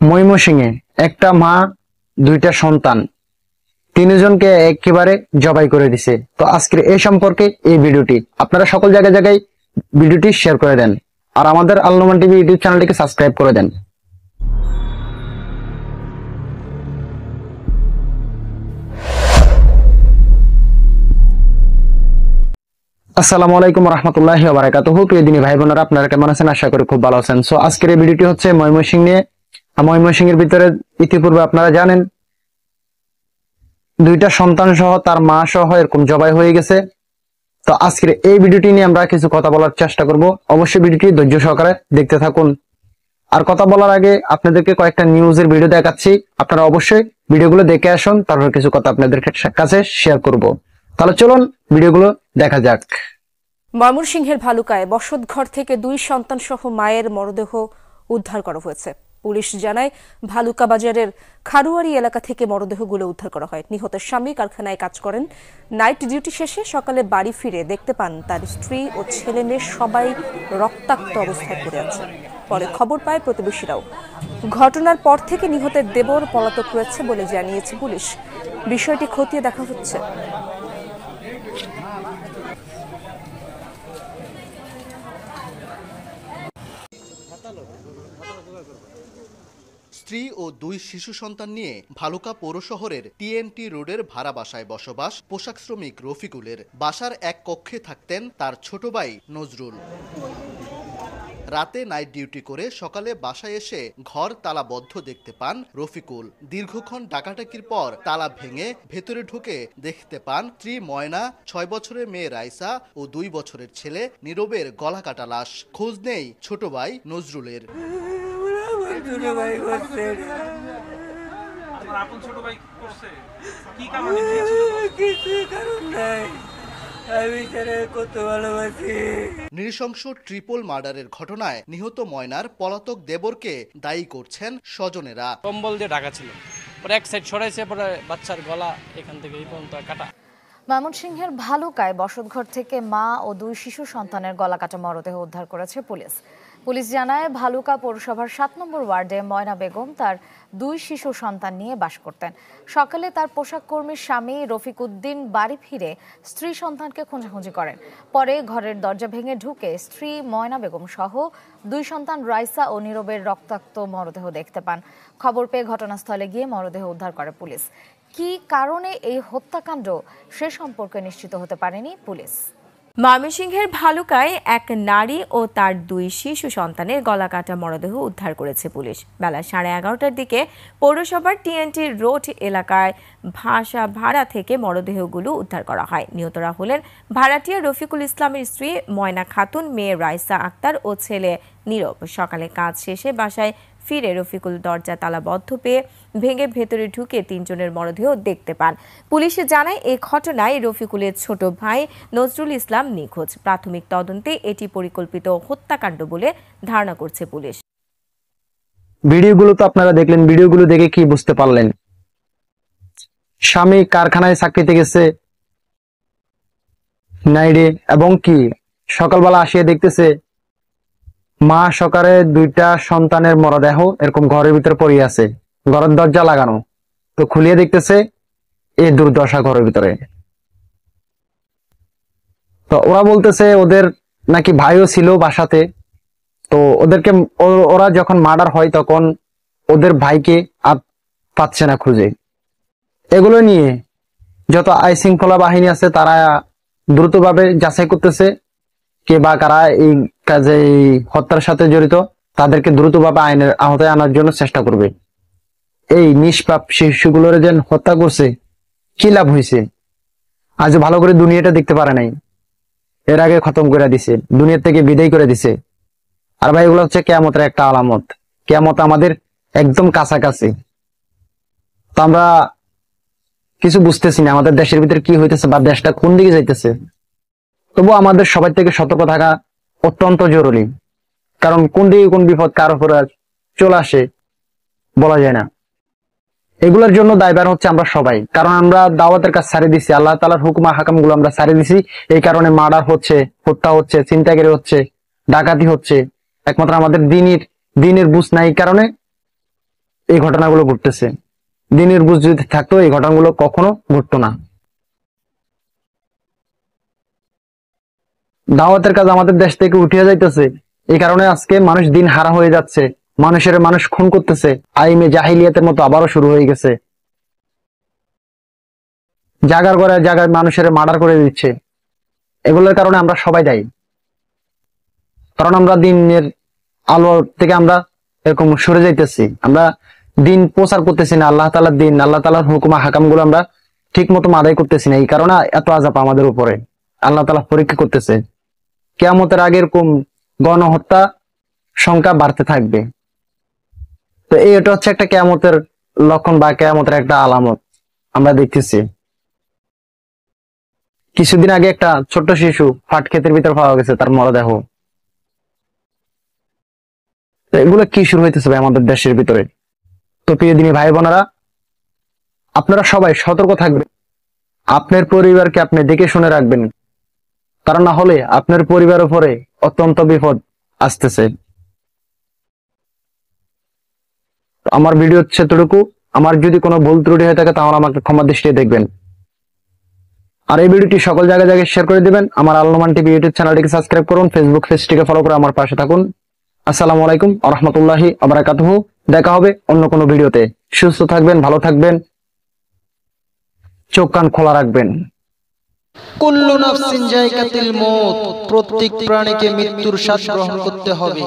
ময়মনসিংহে একটা মা দুইটা সন্তান তিনজনকে একেবারে জবাই করে দিছে। তো আজকের এই সম্পর্কে এই ভিডিওটি আপনারা সকল জায়গায় জায়গায় ভিডিওটি শেয়ার করে দেন আর আমাদের আল নোমান টিভি ইউটিউব চ্যানেলটিকে সাবস্ক্রাইব করে দেন। আসসালামু আলাইকুম ওয়া রাহমাতুল্লাহি ওয়া বারাকাতুহু। প্রিয় দিনী ভাই বোনেরা, আপনারা কেমন আছেন? আশা করি খুব ভালো আছেন। সো আজকের এই ভিডিওটি হচ্ছে ময়মনসিংহ নিয়ে। ময়মনসিংহের ভিতরে ইতিপূর্বে আপনারা জানেন দুইটা সন্তান সহ তার মা সহ এরকম জবাই হয়ে গেছে। তো আজকের এই ভিডিওটি নিয়ে আমরা কিছু কথা বলার চেষ্টা করব। অবশ্যই ভিডিওটি ধৈর্য সহকারে দেখতে থাকুন। আর কথা বলার আগে আপনাদেরকে কয়েকটা নিউজের ভিডিও দেখাচ্ছি, আপনারা অবশ্যই ভিডিওগুলো দেখে আসুন, তারপর কিছু কথা আপনাদের কাছে শেয়ার করব। তাহলে চলুন ভিডিওগুলো দেখা যাক। ময়মনসিংহের ভালুকায় বসতঘর থেকে 2 সন্তান সহ মায়ের মরদেহ উদ্ধার করা হয়েছে। পুলিশ জানায় ভালুকা বাজারের খারুয়ারি এলাকা থেকে মরদেহগুলো উদ্ধার করা হয়। নিহতের স্বামী কারখানায় কাজ করেন। নাইট ডিউটি শেষে সকালে বাড়ি ফিরে দেখতে পান তার স্ত্রী ও ছেলে মেয়ে সবাই রক্তাক্ত অবস্থায় পড়ে আছে। পরে খবর পায় প্রতিবেশীরাও। ঘটনার পর থেকে নিহতের দেবর পলাতক রয়েছে বলে জানিয়েছে পুলিশ। বিষয়টি খতিয়ে দেখা হচ্ছে। স্ত্রী ও 2 শিশু সন্তান নিয়ে ভালুকা পৌর শহরের টিএনটি রোডের ভাড়া বাসায় বসবাস পোশাক শ্রমিক রফিকুলের। বাসার এক কক্ষে থাকতেন তার ছোট ভাই নজরুল। রাতে নাইট ডিউটি করে সকালে বাসায় এসে ঘর তালাবদ্ধ দেখতে পান রফিকুল। দীর্ঘক্ষণ ডাকাডাকির পর তালা ভেঙে ভেতরে ঢুকে দেখতে পান স্ত্রী ময়না, 6 বছরের মেয়ে রাইসা ও 2 বছরের ছেলে নীরবের গলা কাটা লাশ। খোঁজ নেই ছোট ভাই নজরুলের। নৃশংস ট্রিপল মার্ডারের ঘটনায় নিহত ময়নার পলাতক দেবরকে দায়ী করছেন স্বজনেরা। কম্বল দিয়ে ঢাকা ছিল, পরে এক সাইড সরাইছে, পরে বাচ্চার গলা এখান থেকে এই পর্যন্ত কাটা। ময়মনসিংহের ভালুকায় বসতঘর থেকে মা ও 2 শিশু সন্তানের গলা কাটা মরদেহ উদ্ধার করেছে পুলিশ। পুলিশ জানায় ভালুকা পৌরসভার 7 নম্বর ওয়ার্ডে ময়না বেগম তার 2 শিশু সন্তান নিয়ে বাস করতেন। সকালে তার পোশাক কর্মীর স্বামী রফিক উদ্দিন বাড়ি ফিরে স্ত্রী সন্তানকে খোঁজাখুঁজি করেন। পরে ঘরের দরজা ভেঙে ঢুকে স্ত্রী ময়না বেগম সহ 2 সন্তান রাইসা ও নীরবের রক্তাক্ত মরদেহ দেখতে পান। খবর পেয়ে ঘটনাস্থলে গিয়ে মরদেহ উদ্ধার করে পুলিশ। কি কারণে এই হত্যাকাণ্ড সে সম্পর্কে নিশ্চিত হতে পারেনি পুলিশ। ময়মনসিংহের ভালুকায় এক নারী ও তার 2 শিশু সন্তানের গলাকাটা মরদেহ উদ্ধার করেছে পুলিশ। বেলা 11:30টার দিকে পৌরসভার টিএনটি রোড এলাকায় ভাড়া থেকে মরদেহগুলো উদ্ধার করা হয়। নিহতরা হলেন ভাড়াটিয়া রফিকুল ইসলামের স্ত্রী ময়না খাতুন, মেয়ে রাইসা আক্তার ও ছেলে নীরব। সকালে কাজ শেষে বাসায় ফিরে রফিকুল দরজা তালাবদ্ধ পেয়ে ভেঙে ভেতরে ঢুকে 3 জনের মরদেহ দেখতে পান। পুলিশে জানায় এই ঘটনায় রফিকুলের ছোট ভাই নজরুল ইসলাম নিখোঁজ। প্রাথমিক তদন্তে এটি পরিকল্পিত হত্যাকাণ্ড বলে ধারণা করছে পুলিশ। ভিডিওগুলো তো আপনারা দেখলেন, ভিডিওগুলো দেখে কি বুঝতে পারলেন? স্বামী কারখানায় চাকরিতে গেছে নাইডে, এবং কি সকালবেলা আসিয়ে দেখতেছে মা সকালে 2টা সন্তানের মরদেহ এরকম ঘরের ভিতরে পড়ে আছে, ঘরের দরজা লাগানো। তো খুলিয়ে দেখতেছে এই দুর্দশা ঘরের ভিতরে। তো ওরা বলতেছে ওদের নাকি ভাইও ছিল বাসাতে। তো ওদেরকে ওরা যখন মার্ডার হয় তখন ওদের ভাইকে আর পাচ্ছে না খুঁজে। এগুলো নিয়ে যত আইন শৃঙ্খলা বাহিনী আছে তারা দ্রুতভাবে যাচাই করতেছে কে বা কারা এই কাজে এই হত্যার সাথে জড়িত, তাদেরকে দ্রুতভাবে আইনের আওতায় আনার জন্য চেষ্টা করবে। এই নিষ্পাপ শিশুগুলোর যে হত্যা করছে কি লাভ হয়েছে? আজ ভালো করে দুনিয়াটা দেখতে পারে নাই, এর আগে খতম করে দিছে, দুনিয়া থেকে বিদায় করে দিছে। আর ভাই এগুলো হচ্ছে কিয়ামতের একটা আলামত। কিয়ামত আমাদের একদম কাছাকাছি। তো আমরা কিছু বুঝতেছি না আমাদের দেশের ভিতরে কি হইতেছে বা দেশটা কোন দিকে যাইতেছে। তবু আমাদের সবাই থেকে সতর্ক থাকা অত্যন্ত জরুরি, কারণ কোন দিকে কোন বিপদ কার উপরে চলে আসে বলা যায় না। এগুলোর জন্য দায়ভার হচ্ছে আমরা সবাই, কারণ আমরা দাওয়াতের কাজ ছাড়িয়ে দিছি, আল্লাহ তাআলার হুকুম হাকাম গুলো আমরা ছাড়িয়ে দিছি। এই কারণে মার্ডার হচ্ছে, হত্যা হচ্ছে, ছিনতাইকারী হচ্ছে, ডাকাতি হচ্ছে। একমাত্র আমাদের দিনের বুঝ নাই কারণে এই ঘটনাগুলো ঘটতেছে। দিনের বুঝ যদি থাকতো এই ঘটনাগুলো কখনো ঘটতো না। দাওয়াতের কাজ আমাদের দেশ থেকে উঠিয়ে যাইতেছে, এই কারণে আজকে মানুষ দিন হারা হয়ে যাচ্ছে, মানুষ খুন করতেছে, আইমে জাহিলিয়াতের মতো আবারও শুরু হয়ে গেছে। জায়গায় মানুষের মার্ডার করে দিচ্ছে। এগুলোর কারণে আমরা সবাই দায়ী, কারণ আমরা দিনের আলো থেকে আমরা এরকম সরে যাইতেছি। আমরা দিন প্রচার করতেছি না, আল্লাহ তাআলার দিন, আল্লাহ তাআলার হুকুম হাকাম গুলো আমরা ঠিক মতো আদায় করতেছি না। এই কারণে এত আযাব আমাদের উপরে আল্লাহ তাআলা পরীক্ষা করতেছে। কিয়ামতের আগে এরকম গণহত্যা সংখ্যা বাড়তে থাকবে। তো এটা হচ্ছে একটা কিয়ামতের লক্ষণ বা কিয়ামতের একটা আলামত আমরা দেখতেছি। কিছুদিন আগে একটা ছোট্ট শিশু ফাট ক্ষেতের ভিতর পাওয়া গেছে, তার মরদেহ। এগুলো কি শুরু হইতেছে ভাই আমাদের দেশের ভিতরে? তো প্রিয় দিনী ভাই বোনেরা, আপনারা সবাই সতর্ক থাকবেন, আপনার পরিবারকে আপনি দেখে শুনে রাখবেন, কারণ না হলে আপনার পরিবারের উপরে অত্যন্ত বিপদ আসতেছে। আমার ভিডিও হচ্ছে এতটুকু। আমার যদি কোনো ভুল ত্রুটি হয়ে থাকে তাহলে আমাকে ক্ষমা দৃষ্টিতে দেখবেন। আর এই ভিডিওটি সকল জায়গায় শেয়ার করে দিবেন। আমার আল নোমান টিভি ইউটিউব চ্যানেলটিকে সাবস্ক্রাইব করুন, ফেসবুক পেজটিকে ফলো করে আমার পাশে থাকুন। আসসালামু আলাইকুম ওয়া রাহমাতুল্লাহি ওয়া বারাকাতুহু। দেখা হবে অন্য কোনো ভিডিওতে। সুস্থ থাকবেন, ভালো থাকবেন, চোখ কান খোলা রাখবেন। কুল্লু নাফসিন যায়কাতুল মউত, প্রত্যেক প্রাণীকে মৃত্যুর স্বাদ গ্রহণ করতে হবে।